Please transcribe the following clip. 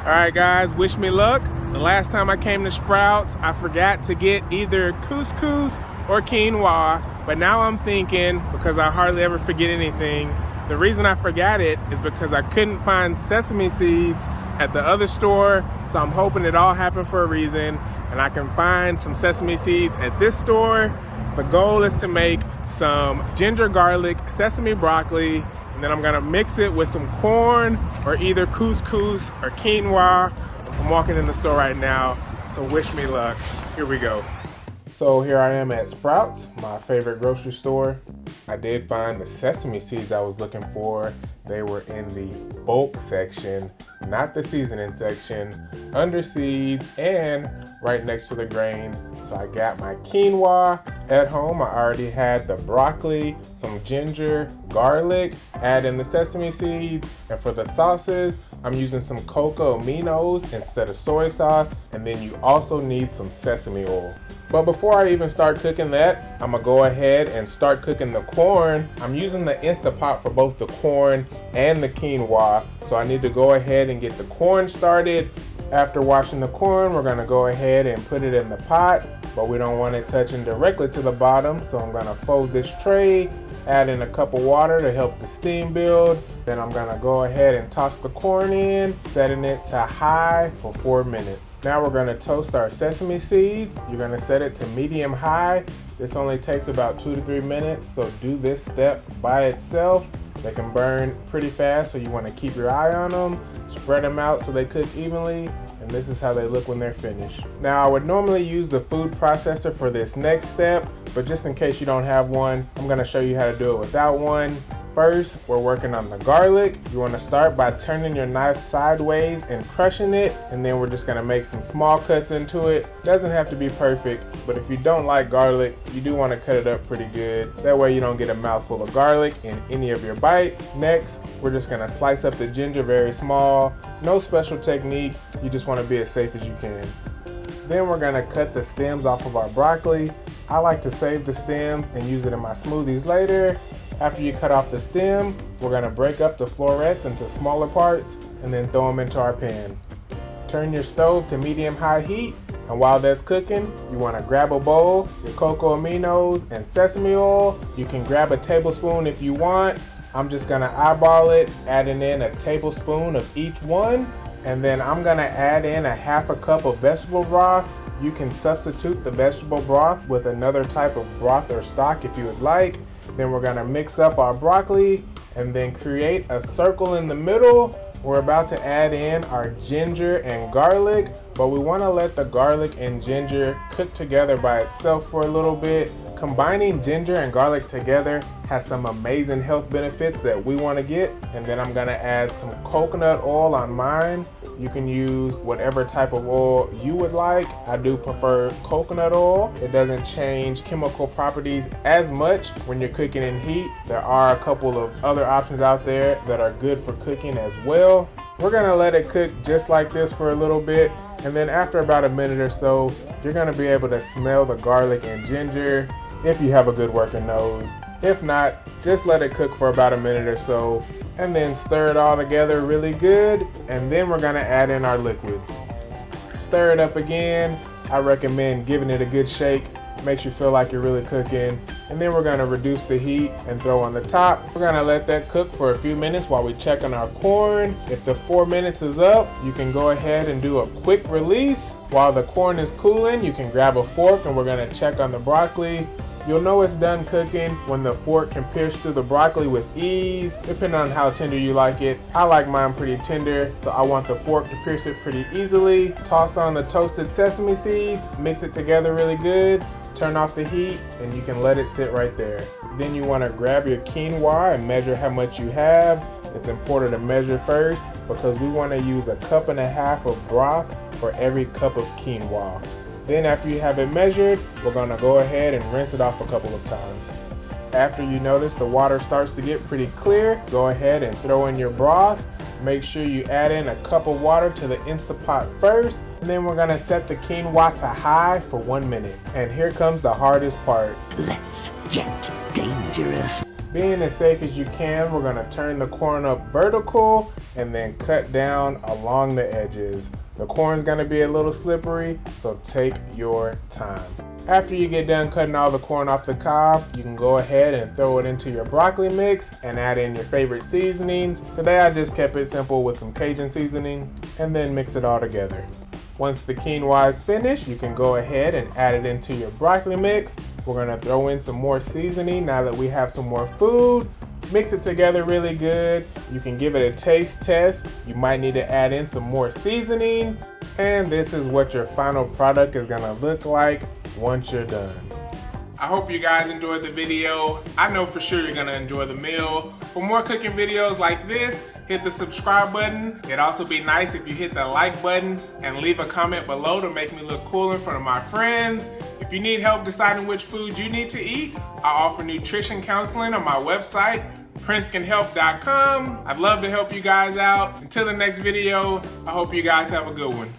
Alright guys, wish me luck. The last time I came to Sprouts, I forgot to get either couscous or quinoa, but now I'm thinking, because I hardly ever forget anything, the reason I forgot it is because I couldn't find sesame seeds at the other store, so I'm hoping it all happened for a reason, and I can find some sesame seeds at this store. The goal is to make some ginger garlic sesame broccoli, and then I'm gonna mix it with some corn or either couscous or quinoa. I'm walking in the store right now, so wish me luck. Here we go. So here I am at Sprouts, my favorite grocery store. I did find the sesame seeds I was looking for. They were in the bulk section, not the seasoning section, under seeds and right next to the grains. So I got my quinoa at home. I already had the broccoli, some ginger, garlic, add in the sesame seeds, and for the sauces, I'm using some coco aminos instead of soy sauce, and then you also need some sesame oil. But before I even start cooking that, I'm gonna go ahead and start cooking the corn. I'm using the Instantpot for both the corn and the quinoa, so I need to go ahead and get the corn started. After washing the corn, we're gonna go ahead and put it in the pot, but we don't want it touching directly to the bottom, so I'm gonna fold this tray, add in a cup of water to help the steam build. Then I'm gonna go ahead and toss the corn in, setting it to high for 4 minutes. Now we're gonna toast our sesame seeds. You're gonna set it to medium high. This only takes about 2 to 3 minutes, so do this step by itself. They can burn pretty fast, so you wanna keep your eye on them. Spread them out so they cook evenly, and this is how they look when they're finished. Now I would normally use the food processor for this next step, but just in case you don't have one, I'm gonna show you how to do it without one. First, we're working on the garlic. You want to start by turning your knife sideways and crushing it, and then we're just going to make some small cuts into it. Doesn't have to be perfect, but if you don't like garlic, you do want to cut it up pretty good. That way you don't get a mouthful of garlic in any of your bites. Next, we're just going to slice up the ginger very small. No special technique, you just want to be as safe as you can. Then we're going to cut the stems off of our broccoli. I like to save the stems and use it in my smoothies later. After you cut off the stem, we're gonna break up the florets into smaller parts and then throw them into our pan. Turn your stove to medium-high heat, and while that's cooking, you wanna grab a bowl, your coco aminos, and sesame oil. You can grab a tablespoon if you want. I'm just gonna eyeball it, adding in a tablespoon of each one, and then I'm gonna add in a half a cup of vegetable broth. You can substitute the vegetable broth with another type of broth or stock if you would like. Then we're gonna mix up our broccoli and then create a circle in the middle. We're about to add in our ginger and garlic, but we wanna let the garlic and ginger cook together by itself for a little bit. Combining ginger and garlic together has some amazing health benefits that we wanna get. And then I'm gonna add some coconut oil on mine. You can use whatever type of oil you would like. I do prefer coconut oil. It doesn't change chemical properties as much when you're cooking in heat. There are a couple of other options out there that are good for cooking as well. We're gonna let it cook just like this for a little bit, and then after about a minute or so, you're gonna be able to smell the garlic and ginger if you have a good working nose. If not, just let it cook for about a minute or so, and then stir it all together really good, and then we're gonna add in our liquids. Stir it up again. I recommend giving it a good shake. Makes you feel like you're really cooking. And then we're gonna reduce the heat and throw on the top. We're gonna let that cook for a few minutes while we check on our corn. If the 4 minutes is up, you can go ahead and do a quick release. While the corn is cooling, you can grab a fork and we're gonna check on the broccoli. You'll know it's done cooking when the fork can pierce through the broccoli with ease, depending on how tender you like it. I like mine pretty tender, so I want the fork to pierce it pretty easily. Toss on the toasted sesame seeds, mix it together really good, turn off the heat, and you can let it sit right there. Then you want to grab your quinoa and measure how much you have. It's important to measure first because we want to use 1.5 cups of broth for every cup of quinoa. Then after you have it measured, we're gonna go ahead and rinse it off a couple of times. After you notice the water starts to get pretty clear, go ahead and throw in your broth. Make sure you add in a cup of water to the Instantpot first, and then we're gonna set the quinoa to high for 1 minute. And here comes the hardest part. Let's get dangerous. Being as safe as you can, we're gonna turn the corn up vertical and then cut down along the edges. The corn's gonna be a little slippery, so take your time. After you get done cutting all the corn off the cob, you can go ahead and throw it into your broccoli mix and add in your favorite seasonings. Today I just kept it simple with some Cajun seasoning and then mix it all together. Once the quinoa is finished, you can go ahead and add it into your broccoli mix. We're gonna throw in some more seasoning now that we have some more food. Mix it together really good. You can give it a taste test. You might need to add in some more seasoning. And this is what your final product is gonna look like once you're done. I hope you guys enjoyed the video. I know for sure you're gonna enjoy the meal. For more cooking videos like this, hit the subscribe button. It'd also be nice if you hit the like button and leave a comment below to make me look cool in front of my friends. If you need help deciding which foods you need to eat, I offer nutrition counseling on my website, princecanhelp.com. I'd love to help you guys out. Until the next video, I hope you guys have a good one.